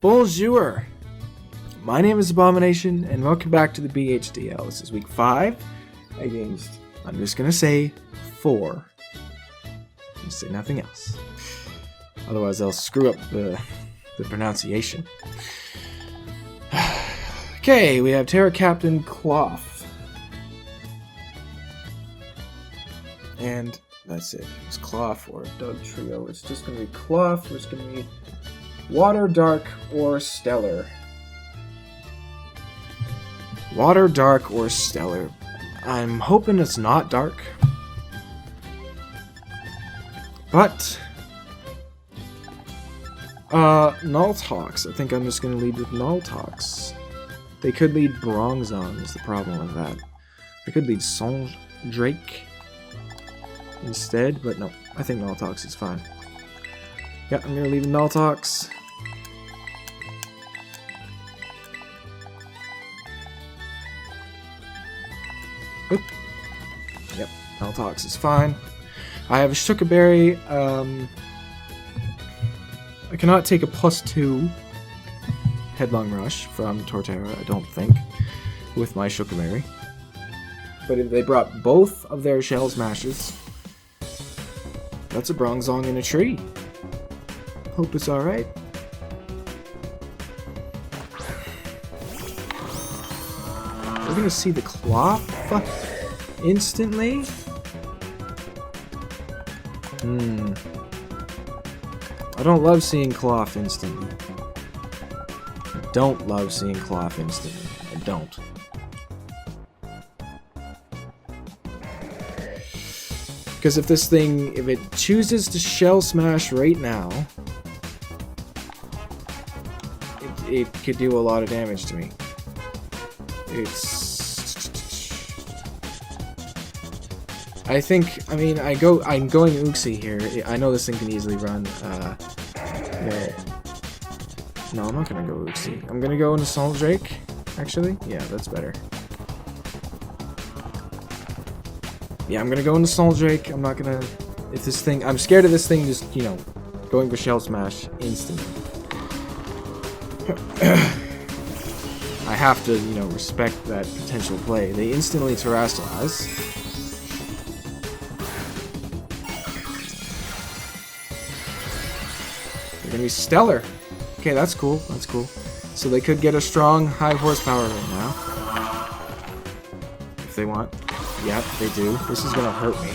Bonjour! My name is Abomination, and welcome back to the BHDL. This is week 5 against, I'm just gonna say, 4. Just say nothing else. Otherwise I'll screw up the pronunciation. Okay, we have Terra Captain Klawf. And that's it. It's Klawf or Doug Trio. It's just gonna be Klawf, or it's gonna be Water, Dark, or Stellar. Water, Dark, or Stellar. I'm hoping it's not Dark. But Nulltox. I think I'm just gonna lead with Nulltox. They could lead Bronzong is the problem with that. They could lead Drake instead, but no, I think Nulltox is fine. Yeah, I'm gonna leave Nulltox. Oop. Yep, Nulltox is fine. I have a Shukaberry. I cannot take a +2 Headlong Rush from Torterra, I don't think, with my Shukaberry. But if they brought both of their Shell Smashes, that's a Bronzong in a tree. Hope it's alright. We're gonna see the Klawf instantly? I don't love seeing Klawf instantly. I don't love seeing Klawf instantly. I don't. Because if this thing, if it chooses to Shell Smash right now, it could do a lot of damage to me. I'm going Uxie here. I know this thing can easily run, no, I'm not gonna go Uxie. I'm gonna go into Drake, actually. Yeah, that's better. Yeah, I'm gonna go into Drake. I'm not gonna, I'm scared of this thing just, going for Shell Smash instantly. I have to, respect that potential play. They instantly Terrasilize. They're gonna be Stellar. Okay, that's cool. That's cool. So they could get a strong, high horsepower right now. If they want. Yep, they do. This is gonna hurt me.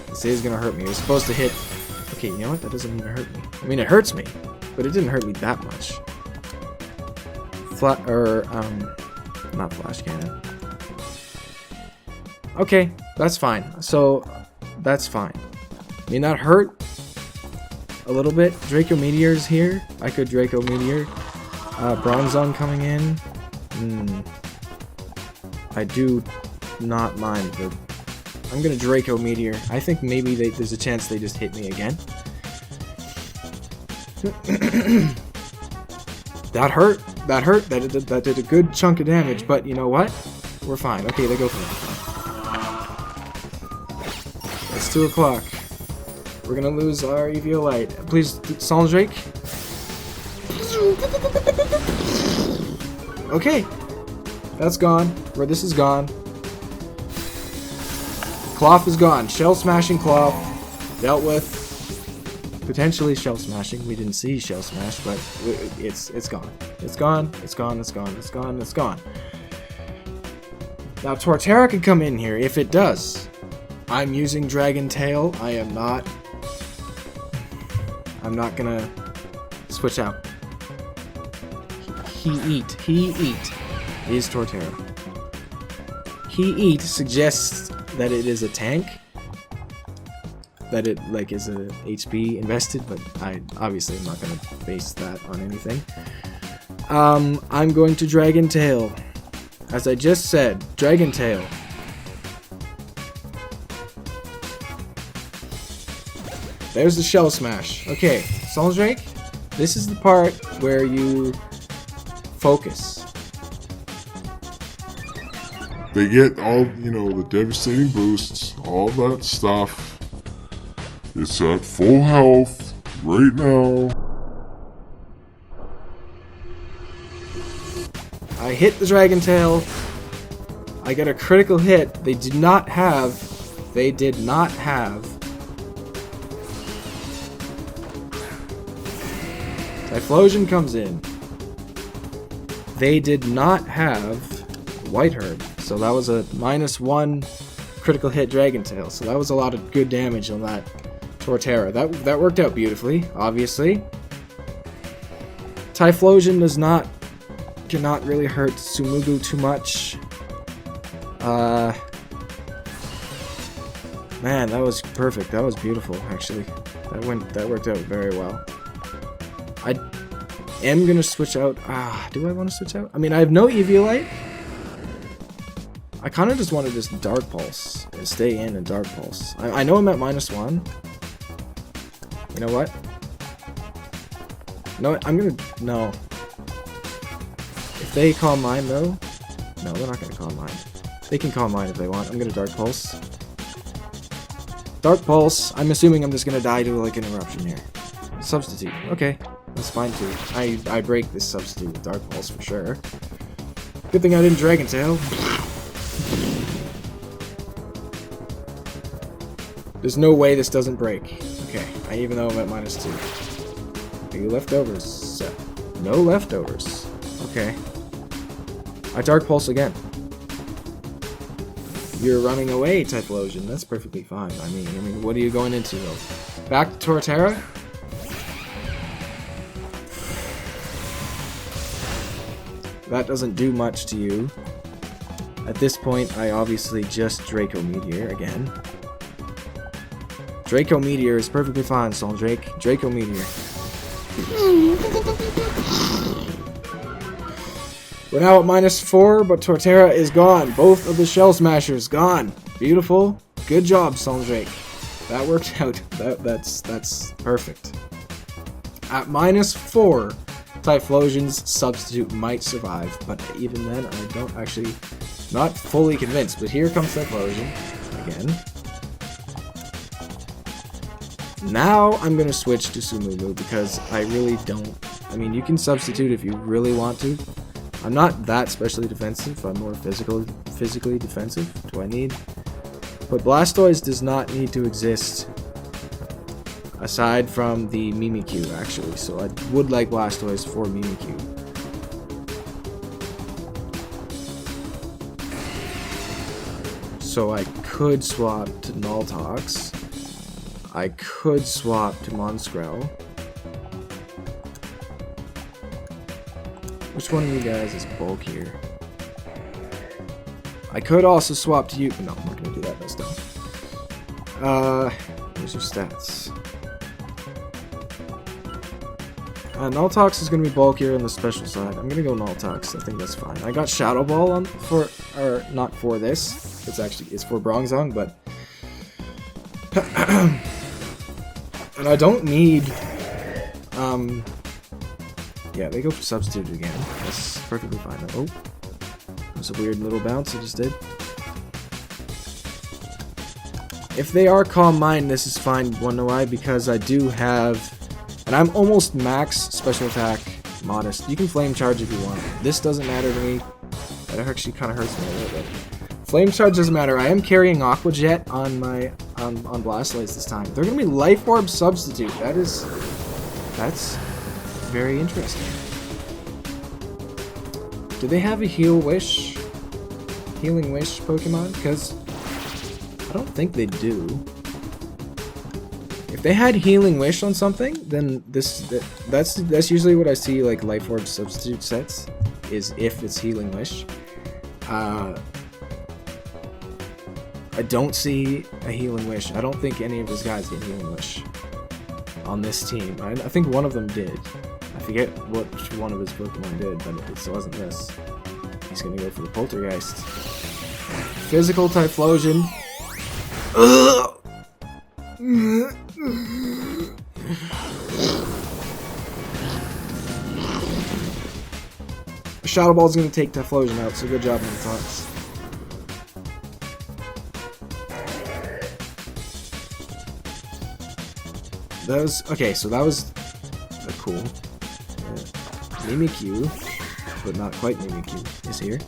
This is gonna hurt me. It was supposed to hit. Okay, you know what? That doesn't even hurt me. I mean, it hurts me, but it didn't hurt me that much. Not Flash Cannon. Okay, that's fine. So, that's fine. I mean, that hurt a little bit. Draco Meteor's here. I could Draco Meteor. Bronzong coming in. I do not mind the... I'm gonna Draco Meteor. I think maybe there's a chance they just hit me again. That hurt. That hurt. That did a good chunk of damage, but you know what? We're fine. Okay, they go for it. It's 2 o'clock. We're gonna lose our Eviolite. Please, Drake. Okay. That's gone. Where this is gone. Klawf is gone. Shell Smashing Klawf. Dealt with. Potentially Shell Smashing. We didn't see Shell Smash, but it's gone. It's gone. It's gone. It's gone. It's gone. It's gone. Now Torterra could come in here if it does. I'm using Dragon Tail. I'm not gonna switch out. He eat is Torterra. He eat suggests that it is a tank. That it is a HP invested, but I obviously am not gonna base that on anything. I'm going to Dragon Tail. As I just said, Dragon Tail. There's the Shell Smash. Okay, Drake, this is the part where you focus. They get all, the devastating boosts, all that stuff. It's at full health right now. I hit the Dragon Tail. I get a critical hit. They did not have. Typhlosion comes in. They did not have White Herb. So that was a -1 critical hit Dragon Tail. So that was a lot of good damage on that Torterra. That worked out beautifully, obviously. Typhlosion cannot really hurt Tsumugu too much. Man, that was perfect. That was beautiful, actually. That worked out very well. I am gonna switch out. Do I want to switch out? I mean, I have no Eviolite. I kind of just want to just Dark Pulse and stay in and Dark Pulse. I know I'm at -1. You know what? No, I'm gonna... No. If they call mine, though... No, they're not gonna call mine. They can call mine if they want. I'm gonna Dark Pulse. Dark Pulse. I'm assuming I'm just gonna die to, like, an Eruption here. Substitute. Okay. That's fine, too. I break this Substitute with Dark Pulse for sure. Good thing I didn't Dragon Tail. There's no way this doesn't break. Okay, even though I'm at -2. Are you leftovers? No leftovers. Okay. I Dark Pulse again. You're running away, Typhlosion. That's perfectly fine. I mean, what are you going into, though? Back to Torterra? That doesn't do much to you. At this point, I obviously just Draco Meteor again. Draco Meteor is perfectly fine, Soldrake. Draco Meteor. We're now at -4, but Torterra is gone. Both of the Shell Smashers gone. Beautiful. Good job, Soldrake. That worked out. That's perfect. At -4, Typhlosion's Substitute might survive, but even then, I don't actually... Not fully convinced, but here comes Typhlosion again. Now I'm going to switch to Tsumugu because I really don't... I mean, you can substitute if you really want to. I'm not that specially defensive. I'm more physically defensive. Do I need? But Blastoise does not need to exist aside from the Mimikyu, actually. So I would like Blastoise for Mimikyu. So I could swap to Nultox. I could swap to Monscrel. Which one of you guys is bulkier? I could also swap to you. No, I'm not gonna do that this time. Here's your stats. Nultox is gonna be bulkier on the special side. I'm gonna go Nultox. I think that's fine. I got Shadow Ball on or not for this. It's for Bronzong, but and I don't need yeah, they go for Substitute again. That's perfectly fine. Oh, that's a weird little bounce I just did. If they are Calm Mind, this is fine. Wanna know why? Because I do have, and I'm almost max special attack modest. You can Flame Charge if you want. This doesn't matter to me. That actually kind of hurts me a little bit. Flame Charge doesn't matter. I am carrying Aqua Jet on my on Blastoise this time. They're gonna be Life Orb Substitute. That's very interesting. Do they have a Healing Wish Pokemon? Because I don't think they do. If they had Healing Wish on something, then that's usually what I see, like Life Orb Substitute sets, is if it's Healing Wish. I don't see a Healing Wish. I don't think any of his guys get Healing Wish on this team. I think one of them did. I forget which one of his Pokemon did, but it wasn't this. He's gonna go for the Poltergeist. Physical Typhlosion. Shadow Ball's gonna take Typhlosion out, so good job, Nultox. That was okay. So that was cool. Mimikyu. but not quite Mimikyu, is here.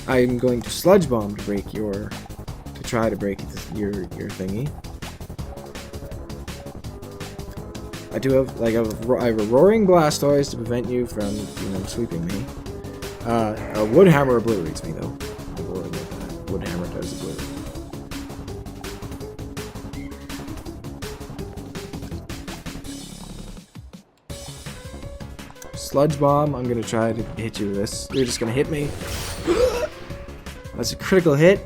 I'm going to Sludge Bomb to break your... to try to break your thingy. I do have, like, I have a Roaring Blastoise to prevent you from, you know, sweeping me. A Wood Hammer obliterates me, though. I will admit that. Wood Hammer does obliterate me. Sludge Bomb, I'm gonna try to hit you with this. You're just gonna hit me. That's a critical hit.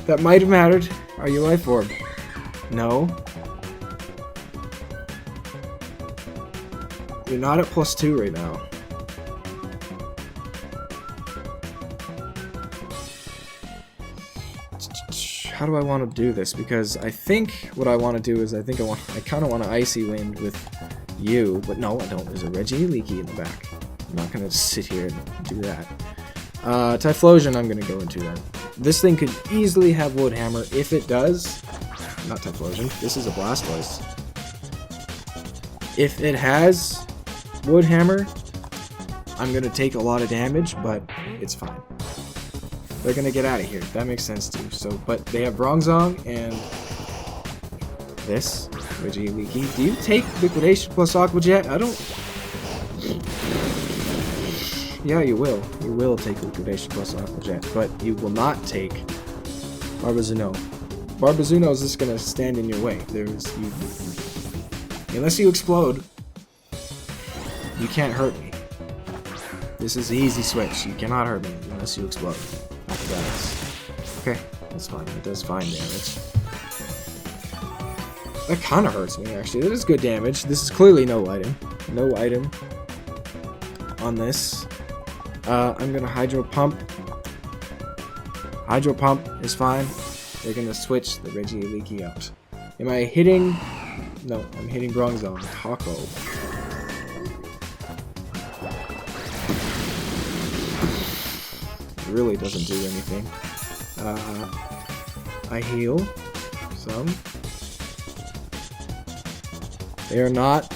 That might have mattered. Are you life orb? No. You're not at +2 right now. How do I want to do this? Because I think what I want to do is I kind of want to Icy Wind with you, but no, I don't. There's a Regieleki in the back. I'm not gonna sit here and do that. Typhlosion I'm gonna go into then. This thing could easily have Wood Hammer. If it does, not Typhlosion, this is a Blastoise. If it has Wood Hammer, I'm gonna take a lot of damage, but it's fine. They're gonna get out of here. That makes sense too. So, but they have Bronzong and this Regieleki. Do you take Liquidation plus Aqua Jet? I don't. Yeah, you will. You will take Liquidation plus Aqua Jet, but you will not take Barbazuno. Barbazuno is just gonna stand in your way. Unless you explode, you can't hurt me. This is an easy switch. You cannot hurt me unless you explode. Okay, that's fine. It does fine damage. That kind of hurts me, actually. That is good damage. This is clearly no item. No item on this. I'm gonna Hydro Pump. Hydro Pump is fine. They're gonna switch the Regieleki out. Am I hitting? No, I'm hitting Bronzong. Taco. It really doesn't do anything. I heal some. They are not.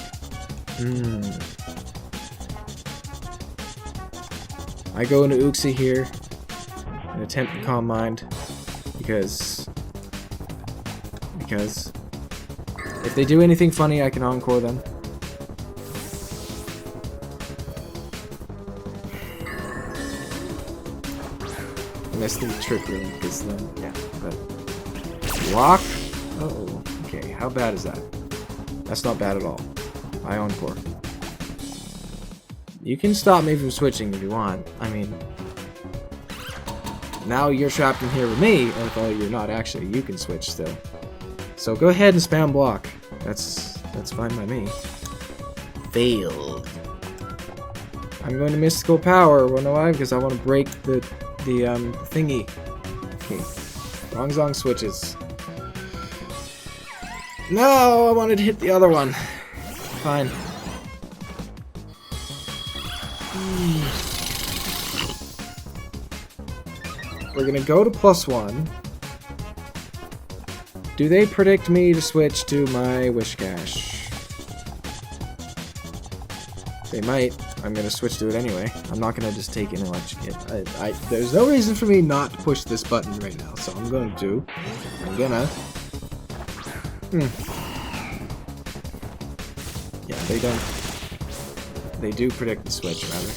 I go into Uxie here and attempt to Calm Mind because if they do anything funny, I can Encore them. I missed the trick room because then, yeah, but block. Oh, okay. How bad is that? That's not bad at all. I Encore. You can stop me from switching if you want. I mean, now you're trapped in here with me, although you're not actually. You can switch still. So go ahead and spam block. That's fine by me. Failed. I'm going to Mystical Power. Well, no, why? Because I want to break the thingy. Okay. Bronzong switches. No, I wanted to hit the other one. Fine. We're gonna go to +1. Do they predict me to switch to my Whiscash? They might. I'm gonna switch to it anyway. I'm not gonna just take an electric hit. There's no reason for me not to push this button right now, so I'm going to. Yeah, they don't. They do predict the switch, rather.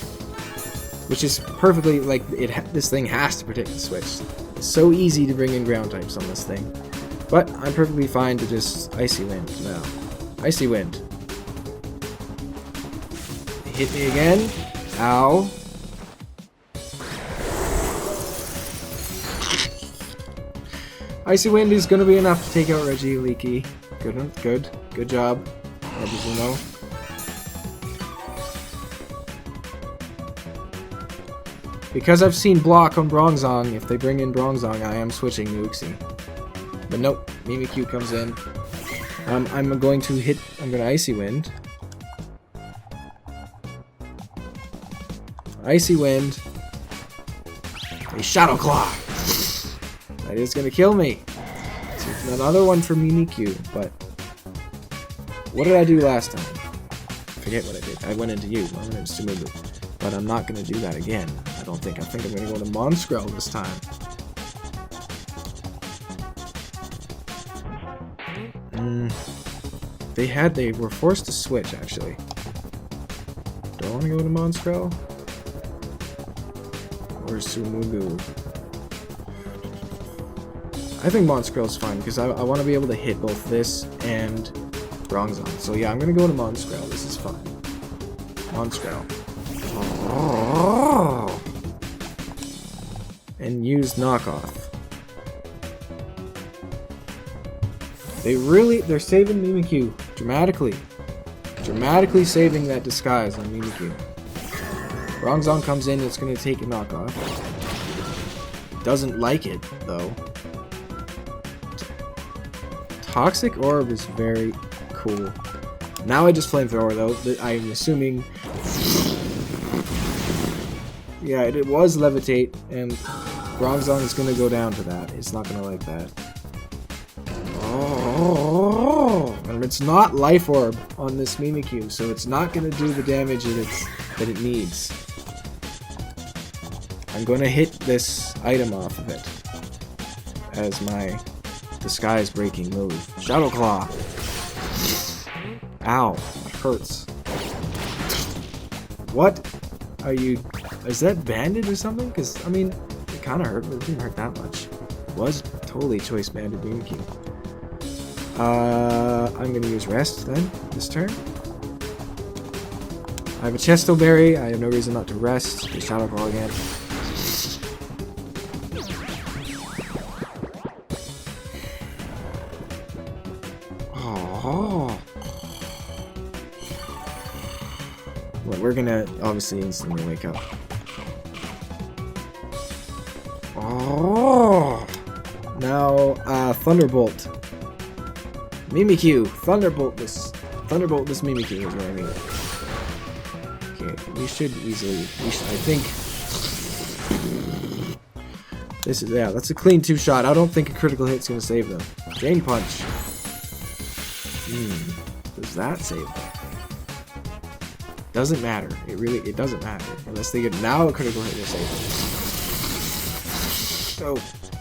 Which is perfectly, like, this thing has to predict the switch. It's so easy to bring in ground types on this thing. But I'm perfectly fine to just Icy Wind now. Icy Wind. Hit me again. Ow. Icy Wind is gonna be enough to take out Regieleki. Good job. Barbazuno. Because I've seen block on Bronzong, if they bring in Bronzong, I am switching to Uxie. But nope, Mimikyu comes in. I'm going to Icy Wind. Icy Wind. A Shadow Claw! That is gonna kill me. It's another one for Mimikyu, but what did I do last time? forget what I did. I went into you. I went into Fournaubyl. But I'm not going to do that again. I don't think. I think I'm going to go to Monskrell this time. They were forced to switch, actually. Do I want to go to Monskrell? Or Fournaubyl? I think Monskrell's fine, because I want to be able to hit both this and Bronzong. So yeah, I'm going to go to Monskrell. This is fine. Monskrell. Oh. And use knockoff. They're saving Mimikyu dramatically. Dramatically saving that disguise on Mimikyu. Bronzong comes in, it's gonna take a knockoff. Doesn't like it, though. Toxic Orb is very cool. Now I just flamethrower, though. I'm assuming... Yeah, it was levitate, and Bronzong is gonna go down to that. It's not gonna like that. Oh, and it's not Life Orb on this Mimikyu, so it's not gonna do the damage that it needs. I'm gonna hit this item off of it as my disguise breaking move. Shadow Claw. Ow, it hurts. What are you? Is that banded or something? Because I mean, it kind of hurt, but it didn't hurt that much. It was totally choice banded Mimikyu. I'm gonna use rest then this turn. I have a Chesto Berry. I have no reason not to rest. The Shadow Claw again. Oh. Well, we're gonna obviously instantly wake up. Oh. Now, Thunderbolt. Mimikyu, Thunderbolt this Mimikyu is what I mean. Okay, we should easily, I think, this is, yeah, that's a clean 2-shot. I don't think a critical hit's gonna save them. Drain Punch. Does that save them? Doesn't matter. It doesn't matter. Unless they get, now a critical hit will save them. Oh,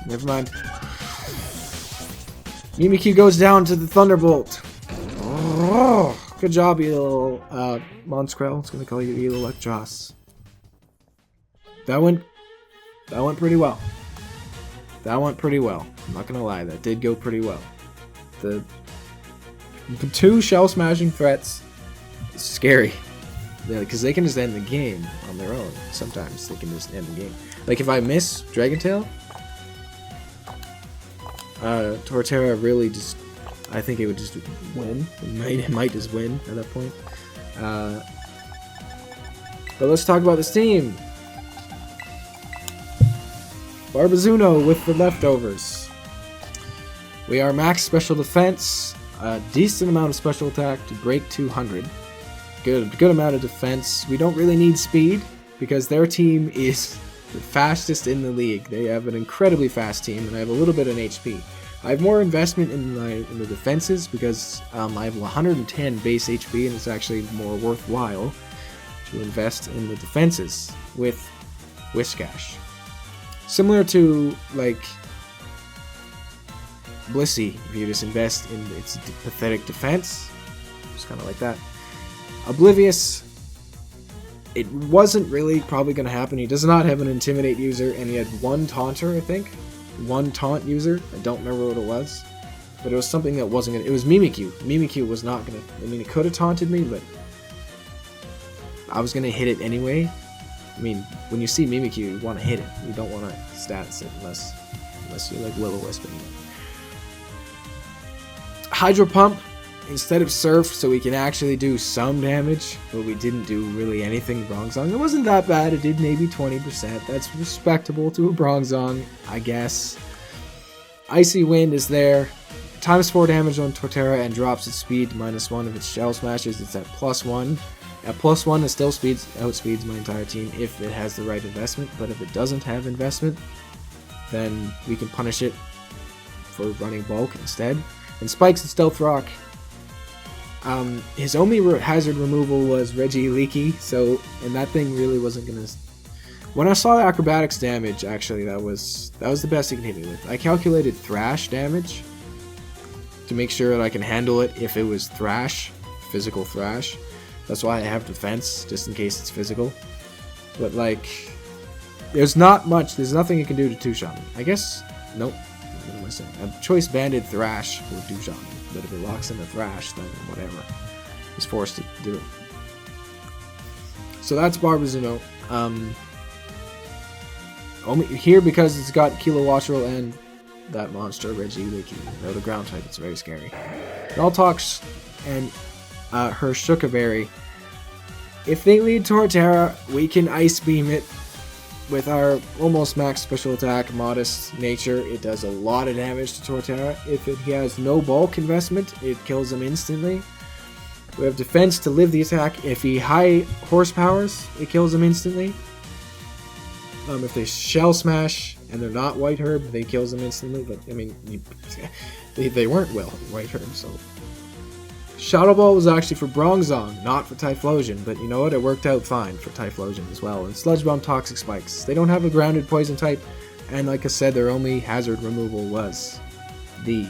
never mind. Mimikyu goes down to the Thunderbolt. Oh, good job, you little Monskrell. It's gonna call you Eel Electros. That went pretty well. That went pretty well. I'm not gonna lie, that did go pretty well. The 2 shell smashing threats, scary. Because they can just end the game on their own. Sometimes they can just end the game. Like if I miss Dragon Tail, Torterra really just, I think it would just win. It might just win at that point. But let's talk about this team. Barbazuno with the leftovers. We are max special defense, a decent amount of special attack to break 200. Good amount of defense. We don't really need speed because their team is the fastest in the league. They have an incredibly fast team, and I have a little bit in HP. I have more investment in the defenses because I have 110 base HP, and it's actually more worthwhile to invest in the defenses with Whiscash. Similar to like Blissey, if you just invest in its pathetic defense, just kind of like that. Oblivious, it wasn't really probably going to happen. He does not have an Intimidate user, and he had 1 Taunter, I think. 1 Taunt user. I don't remember what it was. But it was something that wasn't going to... It was Mimikyu. Mimikyu was not going to... I mean, it could have taunted me, but... I was going to hit it anyway. I mean, when you see Mimikyu, you want to hit it. You don't want to stats it unless you're like Will-O-Wisping. Hydro Pump. Instead of Surf, so we can actually do some damage, but we didn't do really anything Bronzong. It wasn't that bad, it did maybe 20%. That's respectable to a Bronzong, I guess. Icy Wind is there. Times 4 damage on Torterra and drops its speed to -1 if its Shell Smashes. It's at +1. At +1, it still outspeeds my entire team if it has the right investment, but if it doesn't have investment, then we can punish it for running bulk instead. And Spikes and Stealth Rock. His only hazard removal was Regieleki, so, and that thing really wasn't gonna... When I saw the acrobatics damage, actually, that was the best he can hit me with. I calculated thrash damage to make sure that I can handle it if it was thrash, physical thrash. That's why I have defense, just in case it's physical. But, like, there's nothing you can do to two-shot me. I guess, nope. What am I saying? A choice banded thrash will two-shot me. But if it locks into thrash, then whatever. He's forced to do it. So that's Barbazuno. Only here because it's got Kilowattrel and that monster, Regieleki. No, the ground type, it's very scary. Naltox and her Shukaberry. If they lead Torterra, we can Ice Beam it with our almost max special attack, modest nature. It does a lot of damage to Torterra. If he has no bulk investment, it kills him instantly. We have defense to live the attack. If he high horsepowers, it kills him instantly. If they Shell Smash and they're not White Herb, they kills them instantly. But I mean, they weren't White Herb, so. Shadow Ball was actually for Bronzong, not for Typhlosion, but you know what? It worked out fine for Typhlosion as well. And Sludge Bomb, Toxic Spikes. They don't have a grounded poison type, and like I said, their only hazard removal was the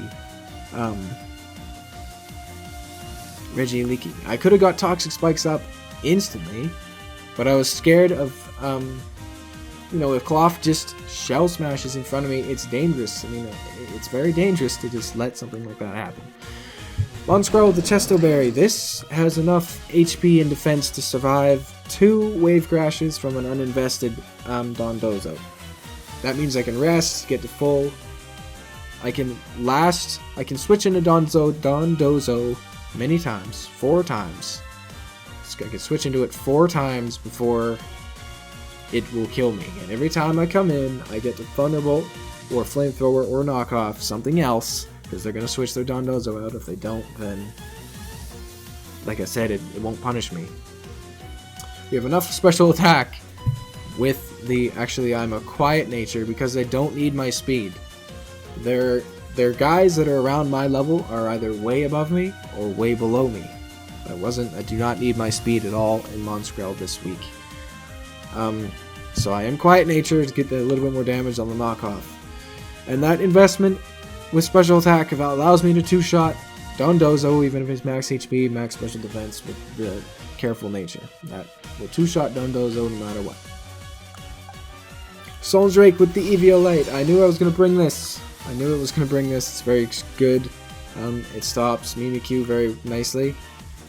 Regieleki. I could have got Toxic Spikes up instantly, but I was scared of if Klawf just Shell Smashes in front of me, it's dangerous. I mean, it's very dangerous to just let something like that happen. Bonscroll, the Chesto Berry. This has enough HP and defense to survive 2 Wave Crashes from an uninvested Dondozo. That means I can rest, get to full. I can switch into Dondozo many times, 4 times. I can switch into it 4 times before it will kill me. And every time I come in, I get to Thunderbolt or Flamethrower or knock off something else, because they're going to switch their Dondozo out. If they don't, then, like I said, it won't punish me. We have enough special attack with the... Actually, I'm a quiet nature because I don't need my speed. Their guys that are around my level are either way above me or way below me. I do not need my speed at all in Monscrel this week. So I am quiet nature to get a little bit more damage on the knockoff. And that investment with special attack allows me to 2-shot Dondozo, even if it's max HP, max special defense, with the careful nature. That will 2-shot Dondozo no matter what. Soul's Drake with the Eviolite. I knew I was going to bring this. It's very good. It stops Mimikyu very nicely.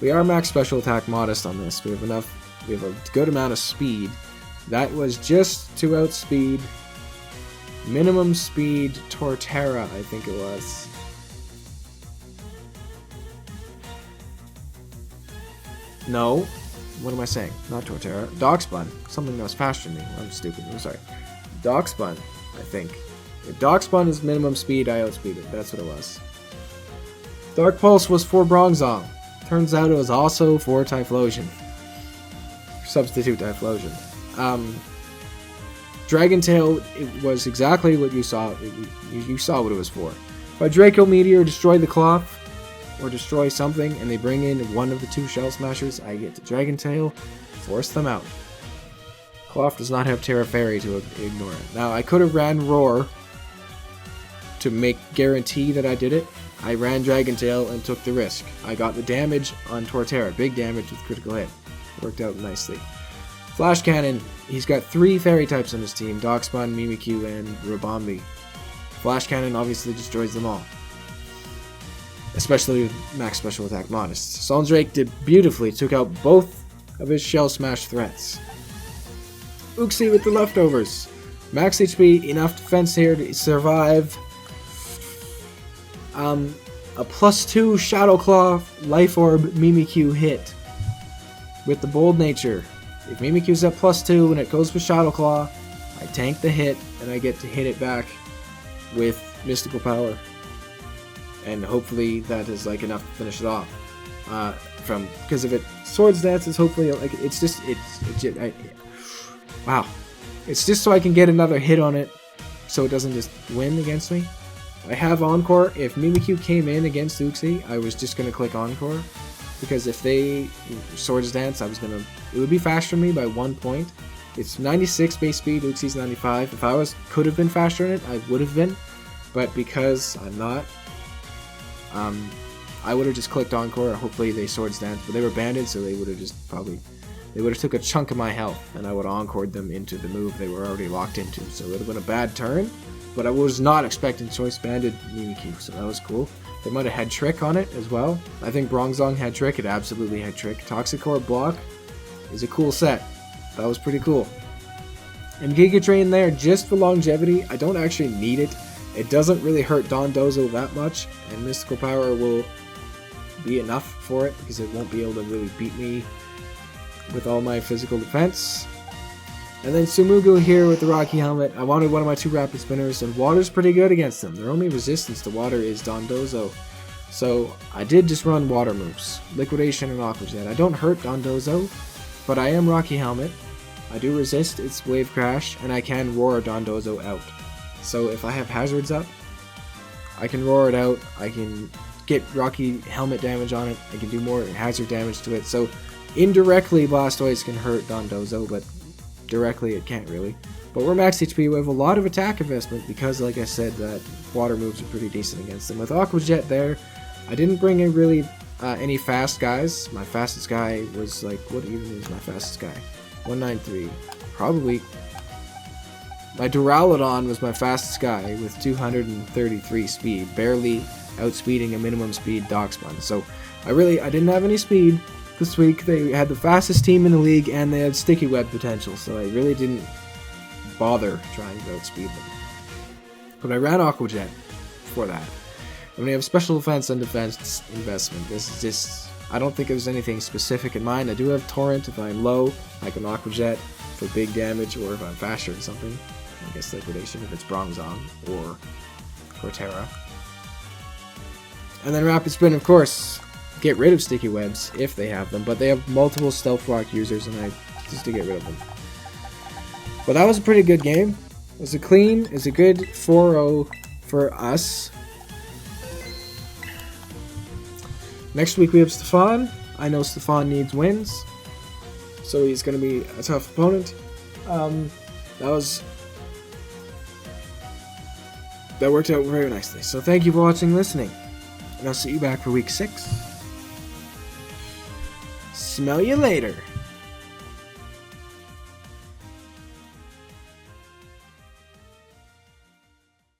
We are max special attack modest on this. We have a good amount of speed. That was just to outspeed minimum speed Torterra, I think it was. No. What am I saying? Not Torterra. Darkspun. Something that was faster than me. I'm stupid. I'm sorry. Darkspun, I think. If Darkspun is minimum speed, I outspeed it. That's what it was. Dark Pulse was for Bronzong. Turns out it was also for Typhlosion. Substitute Typhlosion. Dragon Tail, it was exactly what you saw. You saw what it was for. If I Draco Meteor destroy the Klawf, or destroy something, and they bring in one of the 2 Shell Smashers, I get to Dragon Tail, force them out. Klawf does not have Terra Fairy to ignore it. Now, I could have ran Roar to guarantee that I did it. I ran Dragon Tail and took the risk. I got the damage on Torterra, big damage with critical hit. Worked out nicely. Flash Cannon, he's got 3 fairy types on his team, Darkspun, Mimikyu, and Rabombi. Flash Cannon obviously destroys them all. Especially with max special attack modest. Soul's Drake did beautifully, took out both of his Shell Smash threats. Uxie with the leftovers. Max HP, enough defense here to survive. A +2 Shadow Claw Life Orb Mimikyu hit. With the Bold Nature. If Mimikyu's at +2 and it goes for Shadow Claw, I tank the hit and I get to hit it back with Mystical Power. And hopefully that is enough to finish it off. Because if it Swords Dance is hopefully wow. It's just so I can get another hit on it so it doesn't just win against me. I have Encore. If Mimikyu came in against Uxie, I was just going to click Encore. because if they Swords Dance, it would be faster than me by 1 point. It's 96 base speed, Uxi's 95. If I could have been faster in it, I would have been, but because I'm not, I would have just clicked Encore. Hopefully they Swords Dance, but they were banded, so they would have just they would have took a chunk of my health, and I would have encored them into the move they were already locked into. So it would have been a bad turn, but I was not expecting Choice Banded Mimikyu, so that was cool. They might have had Trick on it as well. I think Bronzong had Trick. It absolutely had Trick. Toxicroak Block is a cool set. That was pretty cool. And Giga Drain there just for longevity. I don't actually need it. It doesn't really hurt Dondozo that much, and Mystical Power will be enough for it because it won't be able to really beat me with all my physical defense. And then Sumugu here with the Rocky Helmet. I wanted one of my 2 Rapid Spinners, and Water's pretty good against them. Their only resistance to Water is Dondozo. So I did just run Water moves. Liquidation and Aqua Jet. I don't hurt Dondozo, but I am Rocky Helmet. I do resist its Wave Crash, and I can roar Dondozo out. So if I have Hazards up, I can roar it out. I can get Rocky Helmet damage on it. I can do more Hazard damage to it. So indirectly, Blastoise can hurt Dondozo, but directly it can't really. But we're max HP. We have a lot of attack investment because, like I said, that Water moves are pretty decent against them. With Aqua Jet there, I didn't bring in really any fast guys. My fastest guy was like, what even is my fastest guy? 193. Probably. My Duraludon was my fastest guy with 233 speed, barely outspeeding a minimum speed Darkspawn. So I didn't have any speed this week. They had the fastest team in the league, and they had Sticky Web potential, so I really didn't bother trying to outspeed them. But I ran Aqua Jet for that. And we have special defense and defense investment. This is just, I don't think there's anything specific in mind. I do have Torrent. If I'm low, I can Aqua Jet for big damage, or if I'm faster in something, I guess Liquidation if it's Bronzong or Torterra. And then Rapid Spin, of course. Get rid of Sticky Webs if they have them, but they have multiple Stealth Rock users, and I just to get rid of them. But that was a pretty good game. It was a good 4-0 for us. Next week we have Stefan. I know Stefan needs wins, so he's going to be a tough opponent. That worked out very nicely. So thank you for watching and listening, and I'll see you back for week 6. Smell you later.